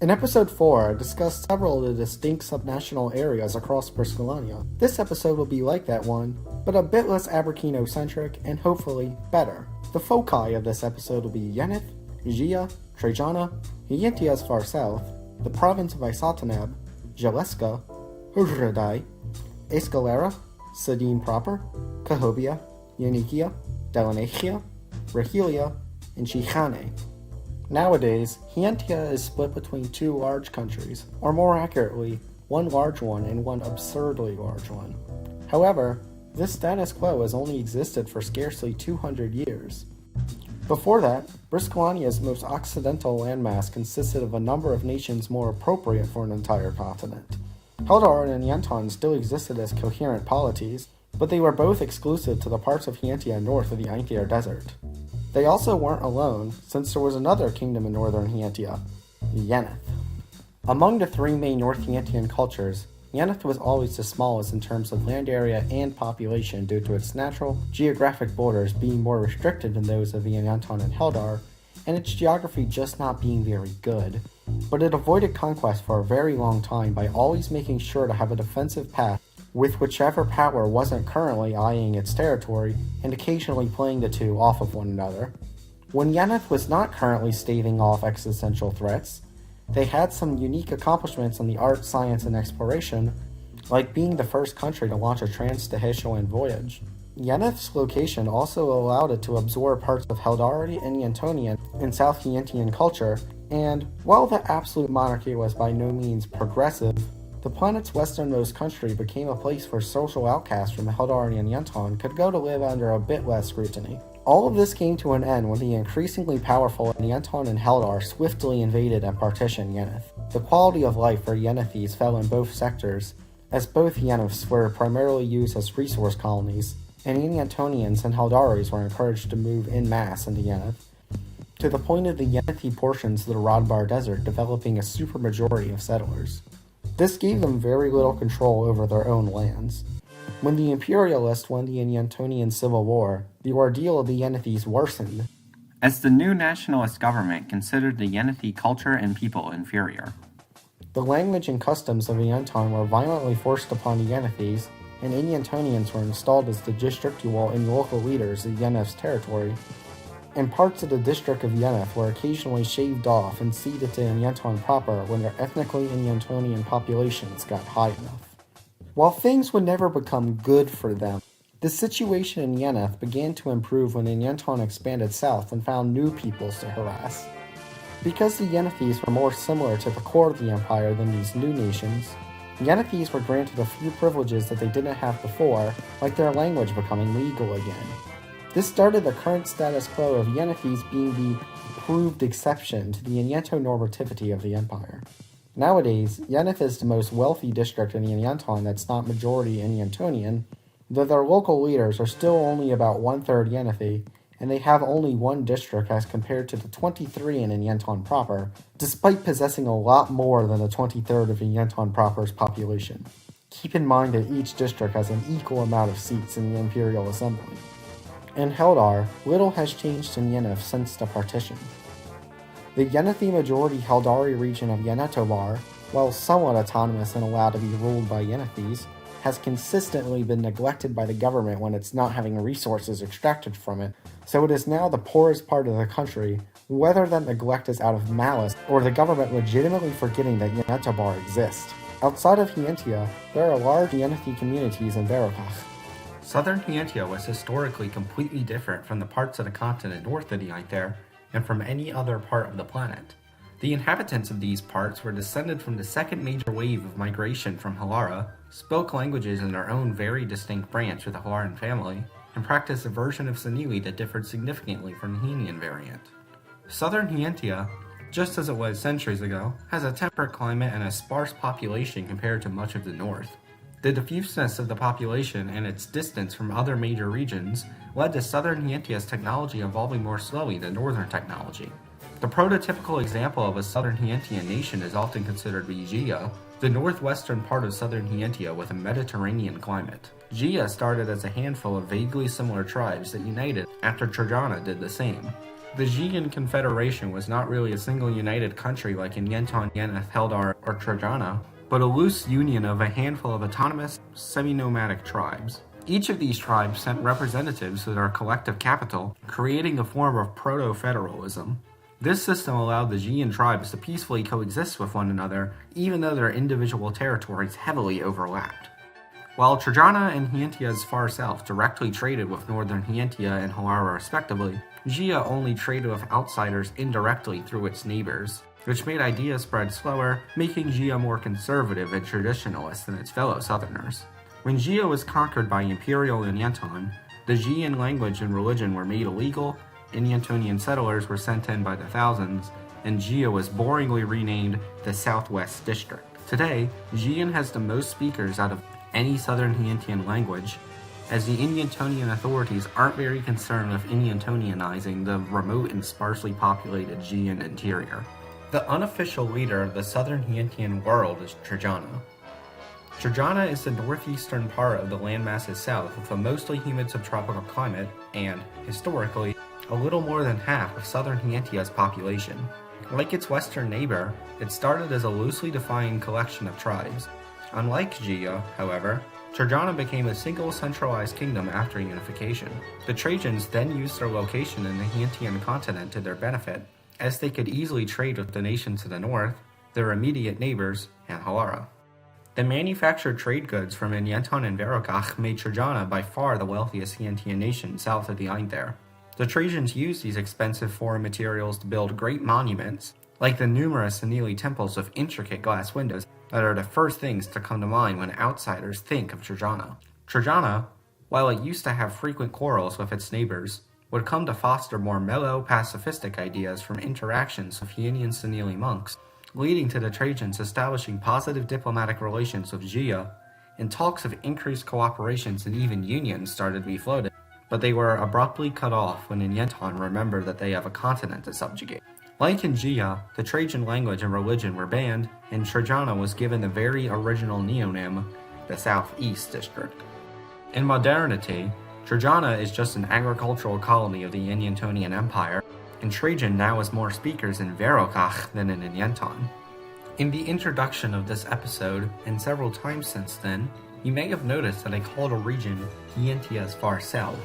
In episode 4, I discussed several of the distinct subnational areas across Briskillanya. This episode will be like that one, but a bit less Aberkino-centric and hopefully better. The foci of this episode will be Yeneth, Zhiya, Trejana, Hiyentia as far south, the province of Isotinab, Zheleska, Hurridae, Eyskelera, Psadin Proper, Khobia, Yonikia, Delenexia, Rahilia, and Cixane. Nowadays, Hiyentia is split between two large countries, or more accurately, one large one and one absurdly large one. However, this status quo has only existed for scarcely 200 years. Before that, Briskillanya's most occidental landmass consisted of a number of nations more appropriate for an entire continent. Hurridae and Yeneth still existed as coherent polities, but they were both exclusive to the parts of Hiyentia north of the Yeneth Desert. They also weren't alone, since there was another kingdom in northern Hiyentia, Yeneth. Among the three main North Hiyentian cultures, Yeneth was always the smallest in terms of land area and population due to its natural geographic borders being more restricted than those of Yeneth and Hurridae, and its geography just not being very good. But it avoided conquest for a very long time by always making sure to have a defensive path with whichever power wasn't currently eyeing its territory, and occasionally playing the two off of one another. When Yeneth was not currently staving off existential threats, they had some unique accomplishments in the art, science, and exploration, like being the first country to launch a trans-Saharan voyage. Yeneth's location also allowed it to absorb parts of Hurridae and Yentonian in South Hiyentian culture, and while the absolute monarchy was by no means progressive, the planet's westernmost country became a place where social outcasts from Hurridae and Yeneth could go to live under a bit less scrutiny. All of this came to an end when the increasingly powerful Yeneth and Hurridae swiftly invaded and partitioned Yeneth. The quality of life for Yenethese fell in both sectors, as both Yeneths were primarily used as resource colonies, and Yentonians and Hurridaes were encouraged to move en masse into Yeneth, to the point of the Yenethese portions of the Radbar Desert developing a supermajority of settlers. This gave them very little control over their own lands. When the Imperialists won the Yentonian Civil War, the ordeal of the Yenethese worsened, as the new nationalist government considered the Yenethese culture and people inferior. The language and customs of Yeneth were violently forced upon the Yenethese, and Yentonians were installed as the districtual and local leaders of Yeneth's territory, and parts of the district of Yeneth were occasionally shaved off and ceded to Psadin Proper when their ethnically Yentonian populations got high enough. While things would never become good for them, the situation in Yeneth began to improve when the Yeneth expanded south and found new peoples to harass. Because the Yenethese were more similar to the core of the empire than these new nations, Yenethese were granted a few privileges that they didn't have before, like their language becoming legal again. This started the current status quo of Yenethese being the proved exception to the Yeneth-normativity of the empire. Nowadays, Yeneth is the most wealthy district in Yeneth that's not majority Yentonian, though their local leaders are still only about one-third Yeneth, and they have only one district as compared to the 23 in Yeneth proper, despite possessing a lot more than the 23rd of Yeneth proper's population. Keep in mind that each district has an equal amount of seats in the Imperial Assembly. In Hurridae, little has changed in Yeneth since the partition. The Yenethese majority Hurridae region of Yenetobar, while somewhat autonomous and allowed to be ruled by Yenethese, has consistently been neglected by the government when it's not having resources extracted from it, so it is now the poorest part of the country, whether that neglect is out of malice or the government legitimately forgetting that Yenetobar exists. Outside of Hiyentia, there are large Yenethese communities in Barakach. Southern Hiyentia was historically completely different from the parts of the continent north of the Yeneth and from any other part of the planet. The inhabitants of these parts were descended from the second major wave of migration from Hurridae, spoke languages in their own very distinct branch of the Hurridae family, and practiced a version of Senili that differed significantly from the Henian variant. Southern Hiyentia, just as it was centuries ago, has a temperate climate and a sparse population compared to much of the north. The diffuseness of the population and its distance from other major regions led to Southern Hiyentia's technology evolving more slowly than northern technology. The prototypical example of a Southern Hiyentian nation is often considered to be Zhiya, the northwestern part of Southern Hiyentia with a Mediterranean climate. Zhiya started as a handful of vaguely similar tribes that united after Trejana did the same. The Zhiyan Confederation was not really a single united country like in Yeneth, Yeneth, or Trejana, but a loose union of a handful of autonomous, semi-nomadic tribes. Each of these tribes sent representatives to their collective capital, creating a form of proto-federalism. This system allowed the Zhiyan tribes to peacefully coexist with one another, even though their individual territories heavily overlapped. While Trejana and Hiyentia's far south directly traded with northern Hiyentia and Hilara respectively, Zhiya only traded with outsiders indirectly through its neighbors, which made ideas spread slower, making Zhiya more conservative and traditionalist than its fellow southerners. When Zhiya was conquered by Imperial Yeneth, the Zhiyan language and religion were made illegal, Yenethonian settlers were sent in by the thousands, and Zhiya was boringly renamed the Southwest District. Today, Zhiyan has the most speakers out of any southern Hiyentian language, as the Yenethonian authorities aren't very concerned with Yenethonianizing the remote and sparsely populated Zhiyan interior. The unofficial leader of the southern Hiyentian world is Trejana. Trejana is the northeastern part of the landmass's south with a mostly humid subtropical climate and, historically, a little more than half of southern Hiyentia's population. Like its western neighbor, it started as a loosely defined collection of tribes. Unlike Zhiya, however, Trejana became a single centralized kingdom after unification. The Trajans then used their location in the Hiyentian continent to their benefit, as they could easily trade with the nations to the north, their immediate neighbors, and Hilara. The manufactured trade goods from Yeneth and Verokach made Trejana by far the wealthiest Hiyentian nation south of the Eyskelera. The Trajans used these expensive foreign materials to build great monuments, like the numerous Anili temples with intricate glass windows that are the first things to come to mind when outsiders think of Trejana. Trejana, while it used to have frequent quarrels with its neighbors, would come to foster more mellow, pacifistic ideas from interactions with Hiyentian Anili monks, leading to the Trajans establishing positive diplomatic relations with Zhiya, and talks of increased cooperations and even unions started to be floated, but they were abruptly cut off when Yeneth remembered that they have a continent to subjugate. Like in Zhiya, the Trajan language and religion were banned, and Trejana was given the very original neonym, the Southeast District. In modernity, Trejana is just an agricultural colony of the Yenethonian Empire, and Trajan now has more speakers in Verokach than in Yeneth. In the introduction of this episode, and several times since then, you may have noticed that I called a region Hiyentia's far south,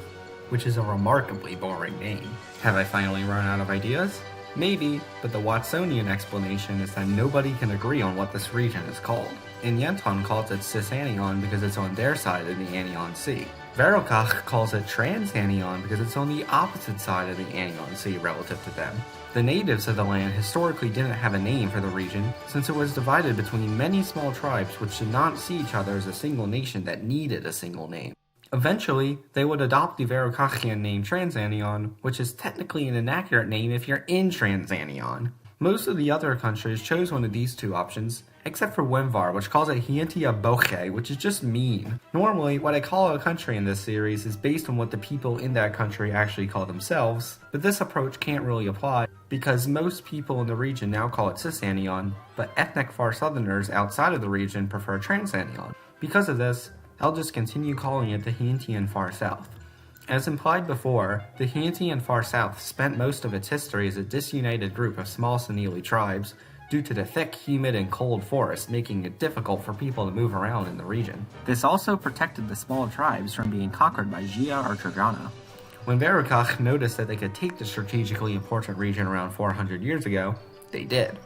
which is a remarkably boring name. Have I finally run out of ideas? Maybe, but the Watsonian explanation is that nobody can agree on what this region is called. Yeneth calls it Cixane because it's on their side of the Anion Sea. Verokach calls it Transanion because it's on the opposite side of the Anion Sea relative to them. The natives of the land historically didn't have a name for the region, since it was divided between many small tribes which did not see each other as a single nation that needed a single name. Eventually, they would adopt the Verokachian name Transanion, which is technically an inaccurate name if you're in Transanion. Most of the other countries chose one of these two options, except for Wimvar, which calls it Hiyentia Boche, which is just mean. Normally, what I call a country in this series is based on what the people in that country actually call themselves, but this approach can't really apply, because most people in the region now call it Cixanion, but ethnic far southerners outside of the region prefer Transanion. Because of this, I'll just continue calling it the Hiyentian Far South. As implied before, the Hiyentian Far South spent most of its history as a disunited group of small Anili tribes due to the thick, humid, and cold forests making it difficult for people to move around in the region. This also protected the small tribes from being conquered by Zhiya or Trejana. When Verokach noticed that they could take the strategically important region around 400 years ago, they did.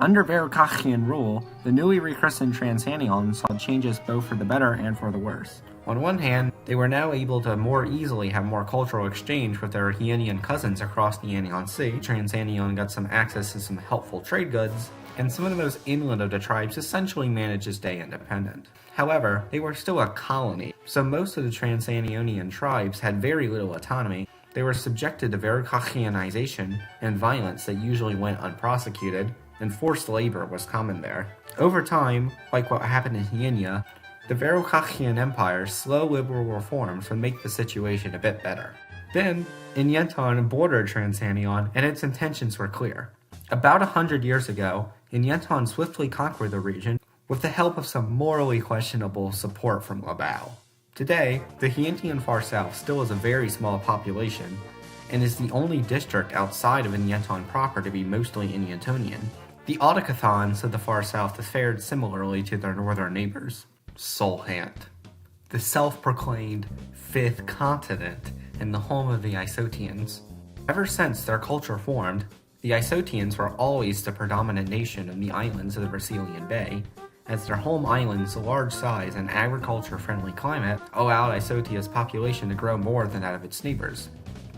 Under Verokachian rule, the newly rechristened Transanion saw changes both for the better and for the worse. On one hand, they were now able to more easily have more cultural exchange with their Hiyentian cousins across the Anion Sea. Transanion got some access to some helpful trade goods, and some of the most inland of the tribes essentially managed to stay independent. However, they were still a colony, so most of the Transanionian tribes had very little autonomy. They were subjected to Verokachianization and violence that usually went unprosecuted, and forced labor was common there. Over time, like what happened in Hiyentia, the Verokachian Empire's slow liberal reforms would make the situation a bit better. Then, Yeneth bordered Transanion, and its intentions were clear. About 100 years ago, Yeneth swiftly conquered the region with the help of some morally questionable support from Labao. Today, the Hiyentian Far South still has a very small population, and is the only district outside of Psadin Proper to be mostly Inyantonian. The Autochthons of the far south fared similarly to their northern neighbors. Solhant, the self-proclaimed fifth continent and the home of the Isotians. Ever since their culture formed, the Isotians were always the predominant nation of the islands of the Briskillanya Bay, as their home island's large size and agriculture-friendly climate allowed Isotia's population to grow more than that of its neighbors.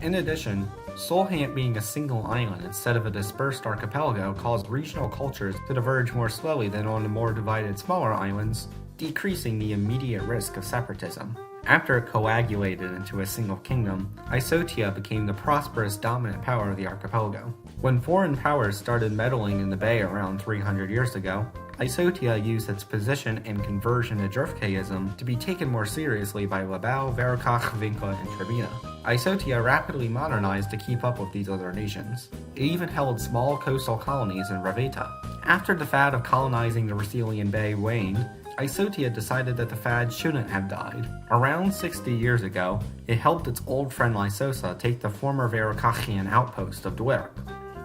In addition, Solhant being a single island instead of a dispersed archipelago caused regional cultures to diverge more slowly than on the more divided smaller islands, decreasing the immediate risk of separatism. After it coagulated into a single kingdom, Isotia became the prosperous dominant power of the archipelago. When foreign powers started meddling in the bay around 300 years ago, Isotia used its position and conversion to Drufkaism to be taken more seriously by Labau, Veracach, Vinkla, and Trejana. Isotia rapidly modernized to keep up with these other nations. It even held small coastal colonies in Raveta. After the fad of colonizing the Briskillanya Bay waned, Isotia decided that the fad shouldn't have died. Around 60 years ago, it helped its old friend Lysosa take the former Veracachian outpost of Dwerik.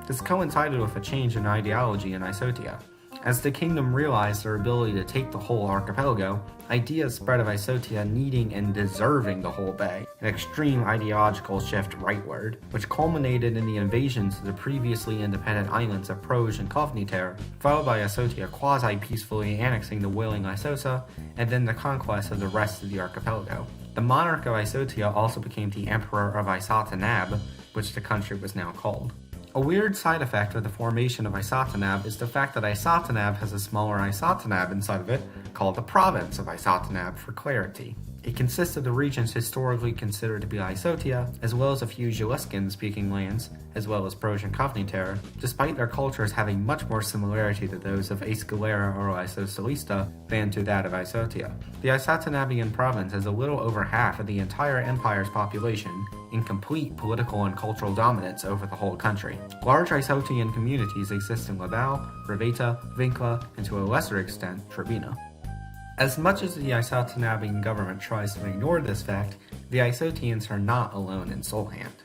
This coincided with a change in ideology in Isotia. As the kingdom realized their ability to take the whole archipelago, ideas spread of Isotia needing and deserving the whole bay, an extreme ideological shift rightward, which culminated in the invasions of the previously independent islands of Proj and Kovniter, followed by Isotia quasi-peacefully annexing the willing Isosa, and then the conquest of the rest of the archipelago. The monarch of Isotia also became the emperor of Isotinab, which the country was now called. A weird side effect of the formation of Isotinab is the fact that Isotinab has a smaller Isotinab inside of it, called the province of Isotinab for clarity. It consists of the regions historically considered to be Isotia, as well as a few Zheleskan-speaking lands, as well as Proj and Kovniter, despite their cultures having much more similarity to those of Eyskelera or Isosolista than to that of Isotia. The Isotinabian province has a little over half of the entire empire's population, in complete political and cultural dominance over the whole country. Large Isotian communities exist in Labau, Raveta, Vinkla, and to a lesser extent, Trejana. As much as the Isotinabian government tries to ignore this fact, the Isotians are not alone in Solhant.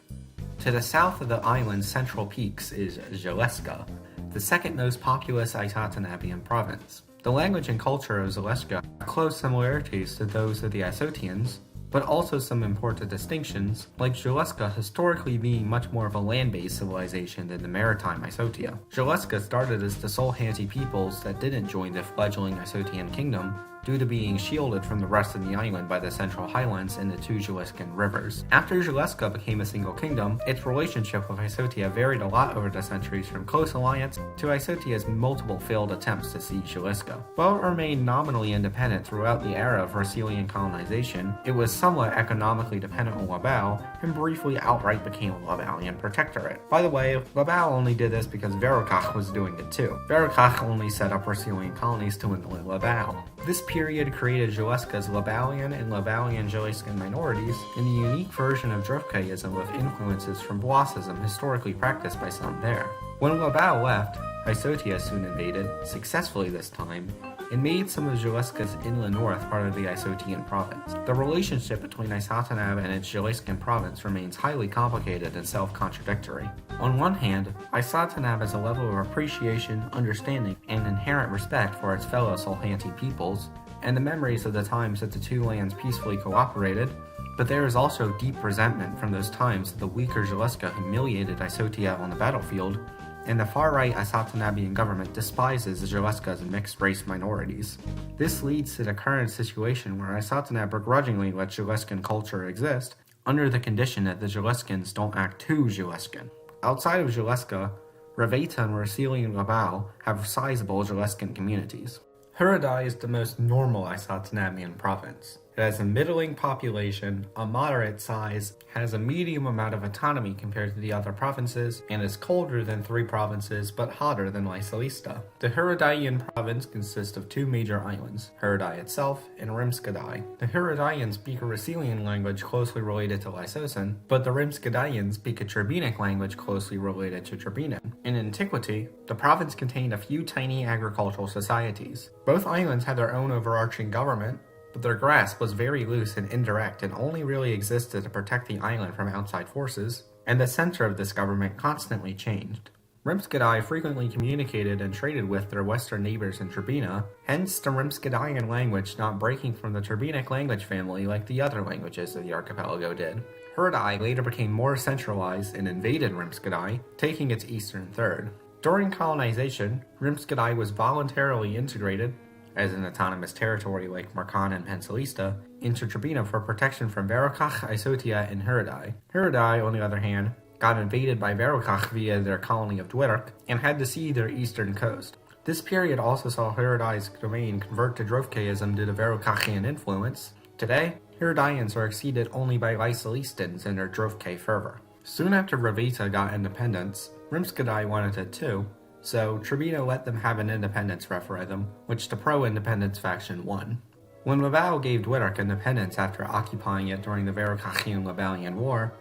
To the south of the island's central peaks is Zheleska, the second most populous Isotinabian province. The language and culture of Zheleska have close similarities to those of the Isotians, but also some important distinctions, like Zheleska historically being much more of a land-based civilization than the maritime Isotia. Zheleska started as the Solhanti peoples that didn't join the fledgling Isotian kingdom, due to being shielded from the rest of the island by the central highlands and the two Zheleskan rivers. After Zheleska became a single kingdom, its relationship with Isotia varied a lot over the centuries, from close alliance to Isotia's multiple failed attempts to seize Zheleska. While it remained nominally independent throughout the era of Rahilia colonization, it was somewhat economically dependent on Labau, and briefly outright became a Labauian protectorate. By the way, Labau only did this because Veracach was doing it too. Veracach only set up Rasilian colonies to inland Labau. This period created Zheleska's Labauian and Labauian Zheleskan minorities in the unique version of Drufkaism with influences from Boisism historically practiced by some there. When Labau left, Isotia soon invaded, successfully this time, and made some of Zheleska's inland north part of the Isotian province. The relationship between Isotinab and its Zheleskan province remains highly complicated and self-contradictory. On one hand, Isotinab has a level of appreciation, understanding, and inherent respect for its fellow Solhanti peoples, and the memories of the times that the two lands peacefully cooperated, but there is also deep resentment from those times that the weaker Zheleska humiliated Isotia on the battlefield, and the far-right Isotinabian government despises the Zheleska's mixed-race minorities. This leads to the current situation where Isotinab begrudgingly lets Zheleskan culture exist, under the condition that the Zheleskans don't act too Zheleskan. Outside of Zheleska, Raveta and Rahilia and Labau have sizable Zheleskan communities. Hurridae is the most normal Isotinabian province. It has a middling population, a moderate size, has a medium amount of autonomy compared to the other provinces, and is colder than 3 provinces but hotter than Lysolista. The Hurridaean province consists of 2 major islands, Hurridae itself and Rimskadae. The Hurridaeans speak a Rasilian language closely related to Lysosan, but the Rimskadaeans speak a Trebinic language closely related to Trebinan. In antiquity, the province contained a few tiny agricultural societies. Both islands had their own overarching government, but their grasp was very loose and indirect and only really existed to protect the island from outside forces, and the center of this government constantly changed. Rimskidai frequently communicated and traded with their western neighbors in Trejana, hence the Rimskidayan language not breaking from the Trebinic language family like the other languages of the archipelago did. Hurridae later became more centralized and invaded Rimskidai, taking its eastern third. During colonization, Rimskidai was voluntarily integrated, as an autonomous territory like Markan and Pensilista, into Trejana for protection from Verokach, Isotia, and Hurridae. Hurridae, on the other hand, got invaded by Verokach via their colony of Dwirk and had to cede their eastern coast. This period also saw Hurridae's domain convert to Drofkaism due to Verokachian influence. Today, Hurridaeans are exceeded only by Lysolistans in their Drofke fervor. Soon after Ravita got independence, Rimskidai wanted it too, so Trejana let them have an independence referendum, which the pro-independence faction won. When Laval gave Dwirk independence after occupying it during the Verokachian-Lavalian War,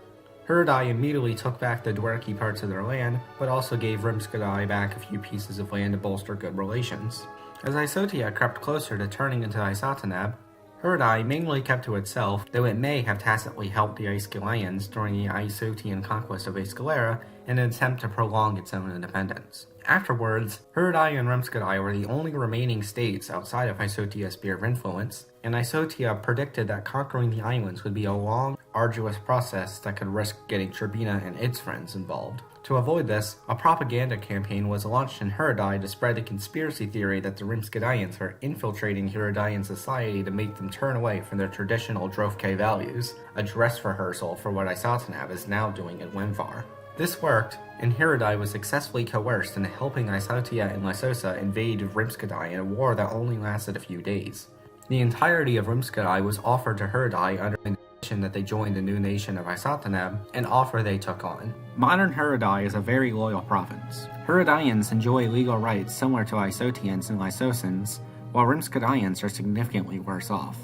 Hurridae immediately took back the Dwerki parts of their land, but also gave Rimskidai back a few pieces of land to bolster good relations. As Isotia crept closer to turning into Isotinab, Hurridae mainly kept to itself, though it may have tacitly helped the Eyskelerians during the Isotian conquest of Eyskelera in an attempt to prolong its own independence. Afterwards, Hurridae and Rimskidai were the only remaining states outside of Isotia's sphere of influence, and Isotia predicted that conquering the islands would be a long, arduous process that could risk getting Trejana and its friends involved. To avoid this, a propaganda campaign was launched in Hurridae to spread the conspiracy theory that the Rimskidaians were infiltrating Hurridaean society to make them turn away from their traditional Drofke values, a dress rehearsal for what Isotinab is now doing in Wemvar. This worked, and Hurridae was successfully coerced into helping Isotia and Lysosa invade Rimskidai in a war that only lasted a few days. The entirety of Rimskidai was offered to Hurridae under the condition that they joined the new nation of Isotinab, an offer they took on. Modern Hurridae is a very loyal province. Hurridaeans enjoy legal rights similar to Isotians and Lysosans, while Rimskidaians are significantly worse off.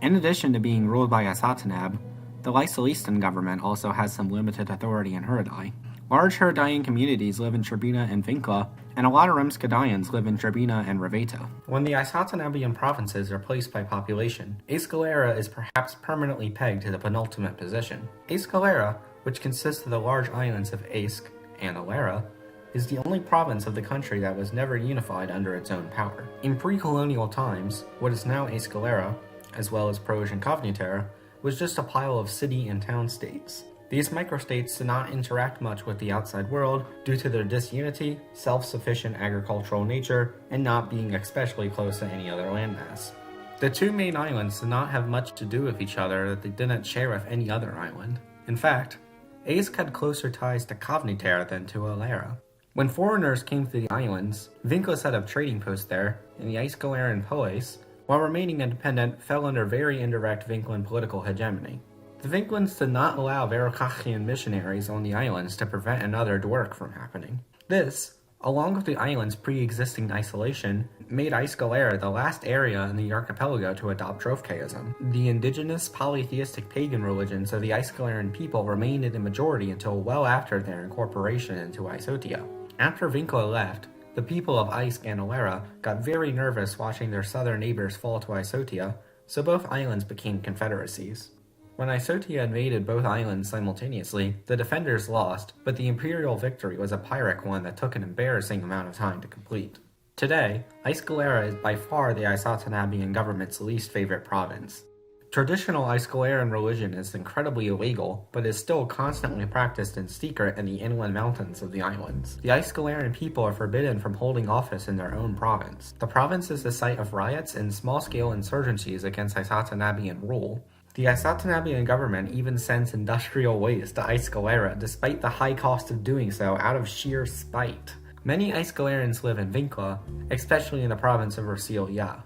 In addition to being ruled by Isotinab, the Lysolistan government also has some limited authority in Hurridae. Large Hurridaean communities live in Trejana and Vinkla, and a lot of Rimskidaians live in Trejana and Raveta. When the Isotinabian provinces are placed by population, Eyskelera is perhaps permanently pegged to the penultimate position. Eyskelera, which consists of the large islands of Eysk and Elera, is the only province of the country that was never unified under its own power. In pre-colonial times, what is now Eyskelera, as well as Persian Khobia, was just a pile of city and town states. These microstates did not interact much with the outside world due to their disunity, self-sufficient agricultural nature, and not being especially close to any other landmass. The two main islands did not have much to do with each other that they didn't share with any other island. In fact, Eysk had closer ties to Khobia than to Elera. When foreigners came to the islands, Vinkla set up trading posts there, and the Eyskelerian polis, while remaining independent, fell under very indirect Vinklan political hegemony. The Vinklans did not allow Verokachian missionaries on the islands to prevent another Dwerk from happening. This, along with the island's pre-existing isolation, made Eyskelera the last area in the archipelago to adopt Drofkaism. The indigenous polytheistic pagan religions of the Eyskelerian people remained in the majority until well after their incorporation into Isotia. After Vinkla left, the people of Eysk and Elera got very nervous watching their southern neighbors fall to Isotia, so both islands became confederacies. When Isotia invaded both islands simultaneously, the defenders lost, but the imperial victory was a Pyrrhic one that took an embarrassing amount of time to complete. Today, Eyskelera is by far the Isotinabian government's least favorite province. Traditional Eyskeleran religion is incredibly illegal, but is still constantly practiced in secret in the inland mountains of the islands. The Eyskeleran people are forbidden from holding office in their own province. The province is the site of riots and small-scale insurgencies against Isotinabian rule. The Isotinabian government even sends industrial waste to Eyskelera despite the high cost of doing so out of sheer spite. Many Eyskelerans live in Vinkla, especially in the province of Rahilia.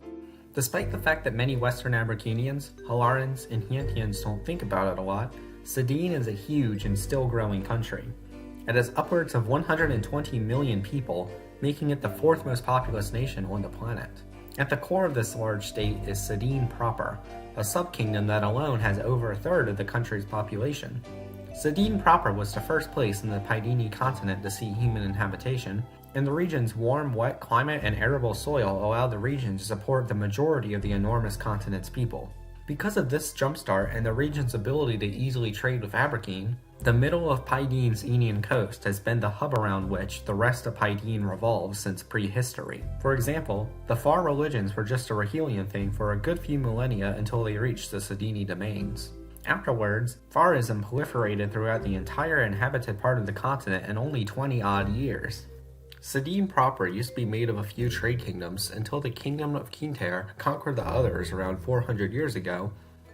Despite the fact that many Western Abracunians, Halarans, and Hientians don't think about it a lot, Psadin is a huge and still growing country. It has upwards of 120 million people, making it the fourth most populous nation on the planet. At the core of this large state is Psadin Proper, a subkingdom that alone has over a third of the country's population. Psadin Proper was the first place in the Pydini continent to see human inhabitation, and the region's warm, wet climate and arable soil allowed the region to support the majority of the enormous continent's people. Because of this jumpstart and the region's ability to easily trade with Abrikeen, the middle of Pydene's Enian coast has been the hub around which the rest of Pydene revolves since prehistory. For example, the Far religions were just a Rahilian thing for a good few millennia until they reached the Psadini domains. Afterwards, Farism proliferated throughout the entire inhabited part of the continent in only 20-odd years. Psadin Proper used to be made of a few trade kingdoms until the Kingdom of Kinter conquered the others around 400 years ago,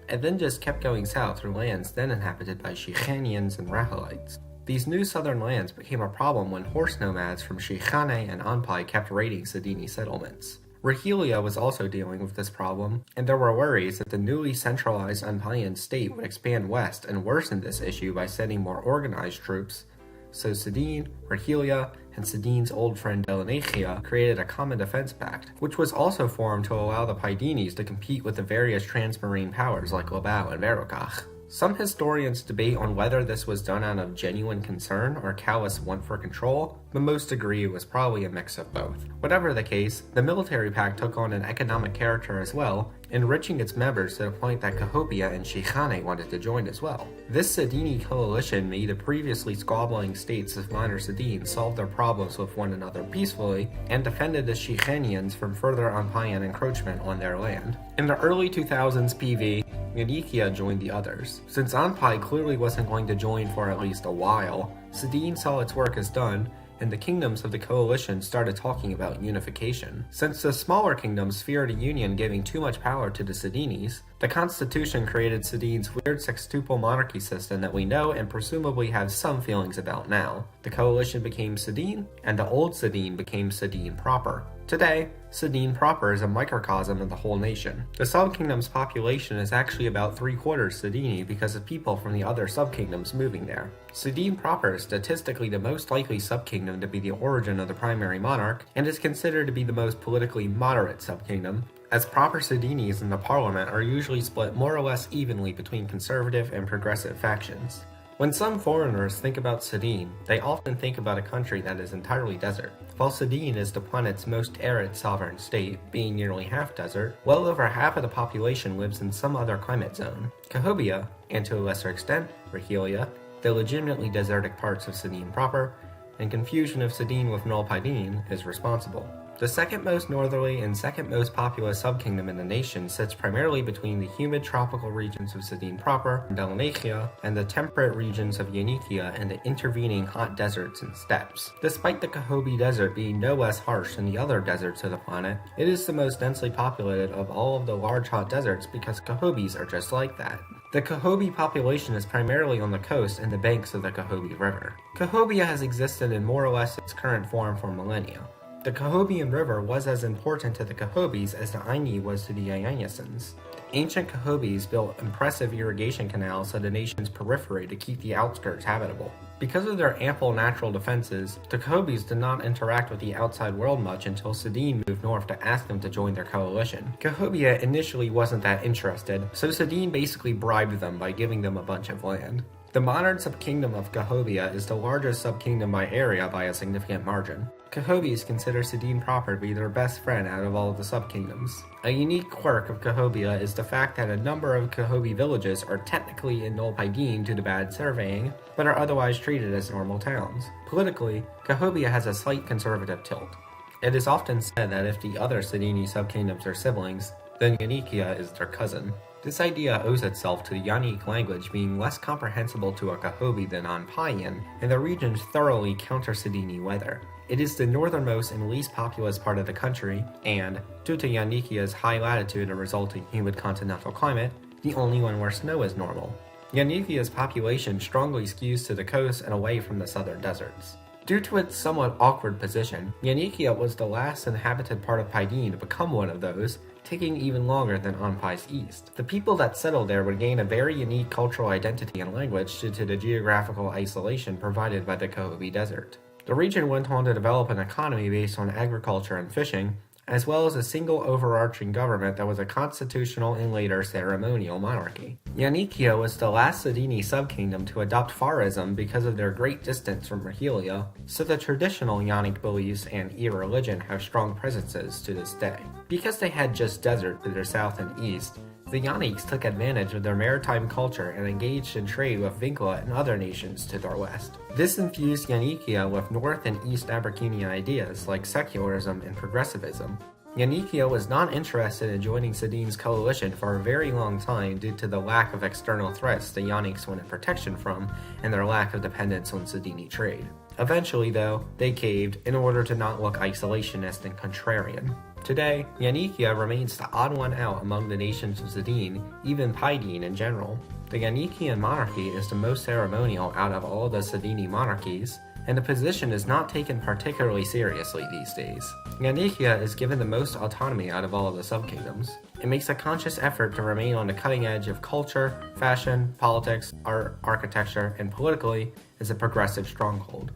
and then just kept going south through lands then inhabited by Cixanians and Rahilites. These new southern lands became a problem when horse nomads from Cixane and Anpai kept raiding Psadini settlements. Rahilia was also dealing with this problem, and there were worries that the newly centralized Anpaian state would expand west and worsen this issue by sending more organized troops. So Psadin, Rahilia, and Psadine's old friend Delenexia created a common defense pact, which was also formed to allow the Pydenes to compete with the various transmarine powers like Labau and Verokach. Some historians debate on whether this was done out of genuine concern or callous want for control, but most agree it was probably a mix of both. Whatever the case, the military pact took on an economic character as well, enriching its members to the point that Khobia and Cixane wanted to join as well. This Psadini coalition made the previously squabbling states of Minor Psadine solve their problems with one another peacefully, and defended the Cixanians from further Anpaian encroachment on their land. In the early 2000s PV, Yonikia joined the others. Since Anpai clearly wasn't going to join for at least a while, Psadine saw its work as done, and the kingdoms of the coalition started talking about unification. Since the smaller kingdoms feared a union giving too much power to the Psadinis, the constitution created Psadine's weird sextuple monarchy system that we know and presumably have some feelings about now. The coalition became Psadine, and the old Psadine became Psadin Proper. Today, Psadin Proper is a microcosm of the whole nation. The sub-kingdom's population is actually about 3/4 Psadini because of people from the other sub-kingdoms moving there. Psadin Proper is statistically the most likely sub-kingdom to be the origin of the primary monarch, and is considered to be the most politically moderate sub-kingdom, as proper Psadinis in the parliament are usually split more or less evenly between conservative and progressive factions. When some foreigners think about Psadine, they often think about a country that is entirely desert. While Psadine is the planet's most arid sovereign state, being nearly half desert, well over half of the population lives in some other climate zone. Khobia, and to a lesser extent, Rahilia, the legitimately desertic parts of Psadin Proper, and confusion of Psadine with Null Pydene is responsible. The second most northerly and second most populous subkingdom in the nation sits primarily between the humid tropical regions of Psadin Proper and Delenexia and the temperate regions of Yonikia and the intervening hot deserts and steppes. Despite the Khobia Desert being no less harsh than the other deserts of the planet, it is the most densely populated of all of the large hot deserts because Khobias are just like that. The Khobia population is primarily on the coast and the banks of the Khobia River. Khobia has existed in more or less its current form for millennia. The Khobian River was as important to the Khobias as the Aini was to the Ayanyasans. Ancient Khobias built impressive irrigation canals at the nation's periphery to keep the outskirts habitable. Because of their ample natural defenses, the Khobias did not interact with the outside world much until Psadine moved north to ask them to join their coalition. Khobia initially wasn't that interested, so Psadine basically bribed them by giving them a bunch of land. The modern subkingdom of Khobia is the largest subkingdom by area by a significant margin. Khobias consider Psadin Proper to be their best friend out of all of the subkingdoms. A unique quirk of Khobia is the fact that a number of Khobia villages are technically in Null Pydene due to bad surveying, but are otherwise treated as normal towns. Politically, Khobia has a slight conservative tilt. It is often said that if the other Psadini subkingdoms are siblings, then Yonikia is their cousin. This idea owes itself to the Yannic language being less comprehensible to a Khobia than Anpaian, and the region's thoroughly counter-Psadini weather. It is the northernmost and least populous part of the country, and, due to Yonikia's high latitude and resulting humid continental climate, the only one where snow is normal. Yonikia's population strongly skews to the coast and away from the southern deserts. Due to its somewhat awkward position, Yonikia was the last inhabited part of Pydene to become one of those, taking even longer than Anpai's east. The people that settled there would gain a very unique cultural identity and language due to the geographical isolation provided by the Khobia Desert. The region went on to develop an economy based on agriculture and fishing, as well as a single overarching government that was a constitutional and later ceremonial monarchy. Yonikia was the last Psadini subkingdom to adopt Farism because of their great distance from Rahilia, so the traditional Yannic beliefs and e-religion have strong presences to this day. Because they had just desert to their south and east, The Yoniks took advantage of their maritime culture and engaged in trade with Vinkla and other nations to their west. This infused Yonikia with North and East Abyssinian ideas like secularism and progressivism. Yonikia was not interested in joining Psadine's coalition for a very long time due to the lack of external threats the Yoniks wanted protection from and their lack of dependence on Psadini trade. Eventually, though, they caved in order to not look isolationist and contrarian. Today, Yonikia remains the odd one out among the nations of Psadine, even Pydene in general. The Yonikian monarchy is the most ceremonial out of all the Psadini monarchies, and the position is not taken particularly seriously these days. Yonikia is given the most autonomy out of all of the subkingdoms. It makes a conscious effort to remain on the cutting edge of culture, fashion, politics, art, architecture, and politically is a progressive stronghold.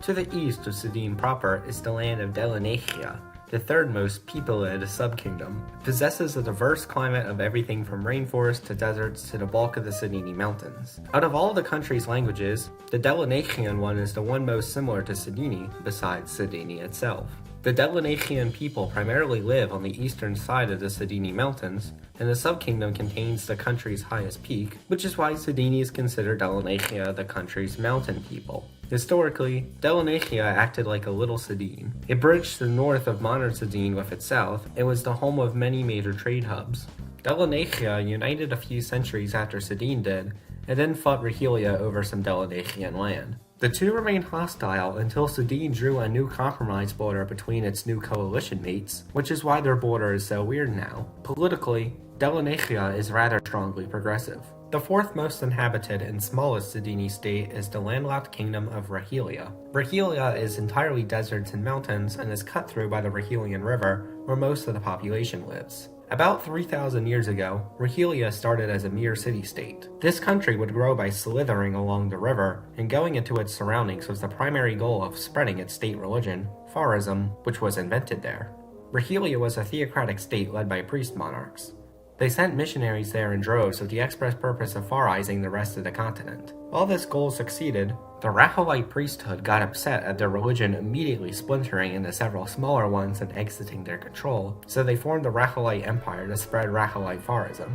To the east of Psadin Proper is the land of Delenexia, the third most peopled subkingdom. It possesses a diverse climate of everything from rainforests to deserts to the bulk of the Psadini mountains. Out of all the country's languages, the Delenexian one is the one most similar to Psadini, besides Psadini itself. The Delenexian people primarily live on the eastern side of the Psadini mountains, and the subkingdom contains the country's highest peak, which is why Psadinis consider Delenexia the country's mountain people. Historically, Delenexia acted like a little Psadine. It bridged the north of modern Psadine with its south, and was the home of many major trade hubs. Delenexia united a few centuries after Psadine did, and then fought Rahilia over some Delenexian land. The two remained hostile until Psadine drew a new compromise border between its new coalition mates, which is why their border is so weird now. Politically, Delenexia is rather strongly progressive. The fourth most inhabited and smallest Psadini state is the landlocked kingdom of Rahilia. Rahilia is entirely deserts and mountains and is cut through by the Rahilian River, where most of the population lives. About 3,000 years ago, Rahilia started as a mere city-state. This country would grow by slithering along the river, and going into its surroundings was the primary goal of spreading its state religion, Farism, which was invented there. Rahilia was a theocratic state led by priest monarchs. They sent missionaries there in droves with the express purpose of Farizing the rest of the continent. While this goal succeeded, the Rahilite priesthood got upset at their religion immediately splintering into several smaller ones and exiting their control, so they formed the Rahilite Empire to spread Rahilite Farism.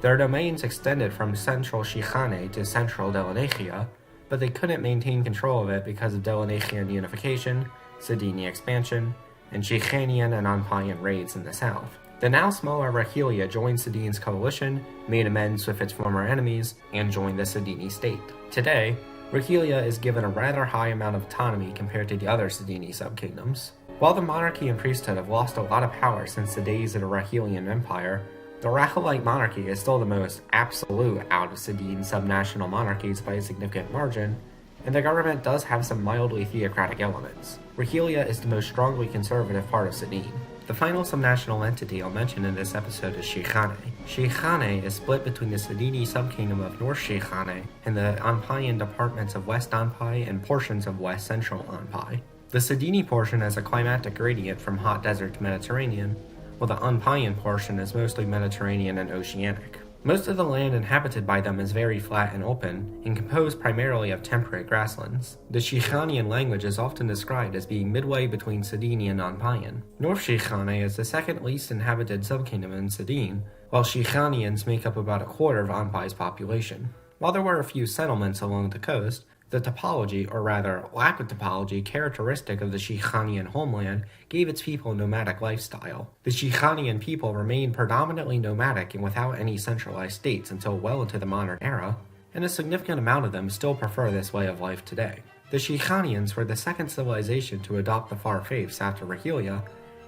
Their domains extended from central Cixane to central Delenexia, but they couldn't maintain control of it because of Delenexian unification, Psadini expansion, and Cixanean and Anpayan raids in the south. The now smaller Rahilia joined Psadine's coalition, made amends with its former enemies, and joined the Psadini state. Today, Rahilia is given a rather high amount of autonomy compared to the other Psadini subkingdoms. While the monarchy and priesthood have lost a lot of power since the days of the Rahilian Empire, the Rahilite monarchy is still the most absolute out of Psadine's subnational monarchies by a significant margin, and the government does have some mildly theocratic elements. Rahilia is the most strongly conservative part of Psadine. The final subnational entity I'll mention in this episode is Cixane. Cixane is split between the Psadini subkingdom of North Cixane and the Anpayan departments of West Anpai and portions of West Central Anpai. The Psadini portion has a climatic gradient from hot desert to Mediterranean, while the Anpayan portion is mostly Mediterranean and oceanic. Most of the land inhabited by them is very flat and open, and composed primarily of temperate grasslands. The Cixanean language is often described as being midway between Psadini and Anpayan. North Cixane is the second least inhabited subkingdom in Psadine, while Cixaneans make up about a quarter of Anpai's population. While there were a few settlements along the coast, the topology, or rather lack of topology, characteristic of the Cixanean homeland gave its people a nomadic lifestyle. The Cixanean people remained predominantly nomadic and without any centralized states until well into the modern era, and a significant amount of them still prefer this way of life today. The Cixaneans were the second civilization to adopt the far faiths after Rahilia,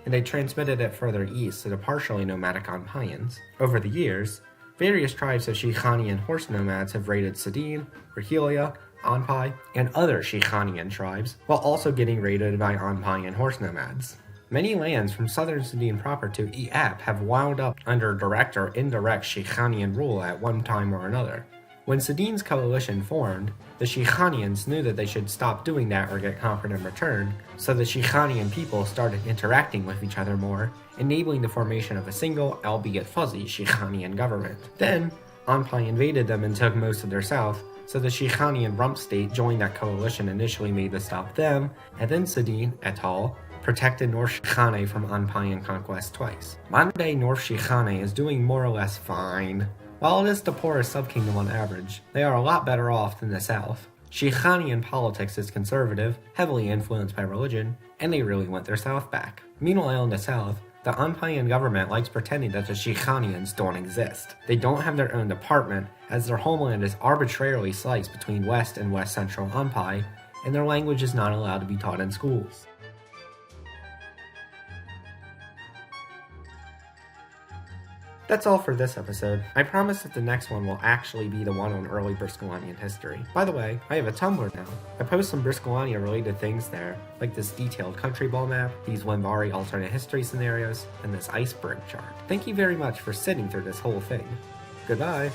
and they transmitted it further east to the partially nomadic Anpayans. Over the years, various tribes of Cixanean horse nomads have raided Psadine, Rahilia, Anpai, and other Cixanean tribes, while also getting raided by Anpayan horse nomads. Many lands from southern Psadin proper to Eap have wound up under direct or indirect Cixanean rule at one time or another. When Psadine's coalition formed, the Cixaneans knew that they should stop doing that or get conquered in return, so the Cixanean people started interacting with each other more, enabling the formation of a single, albeit fuzzy, Cixanean government. Then, Anpai invaded them and took most of their south, so the Cixanean rump state joined that coalition initially made to stop them, and then Psadine, et al., protected North Cixane from Anpayan conquest twice. Modern-day North Cixane is doing more or less fine. While it is the poorest subkingdom on average, they are a lot better off than the south. Cixanean politics is conservative, heavily influenced by religion, and they really want their south back. Meanwhile in the south, the Anpayan government likes pretending that the Cixaneans don't exist. They don't have their own department, as their homeland is arbitrarily sliced between West and West Central Anpai, and their language is not allowed to be taught in schools. That's all for this episode. I promise that the next one will actually be the one on early Briskillanyan history. By the way, I have a Tumblr now. I post some Briskillanya related things there, like this detailed country ball map, these Wembari alternate history scenarios, and this iceberg chart. Thank you very much for sitting through this whole thing. Goodbye!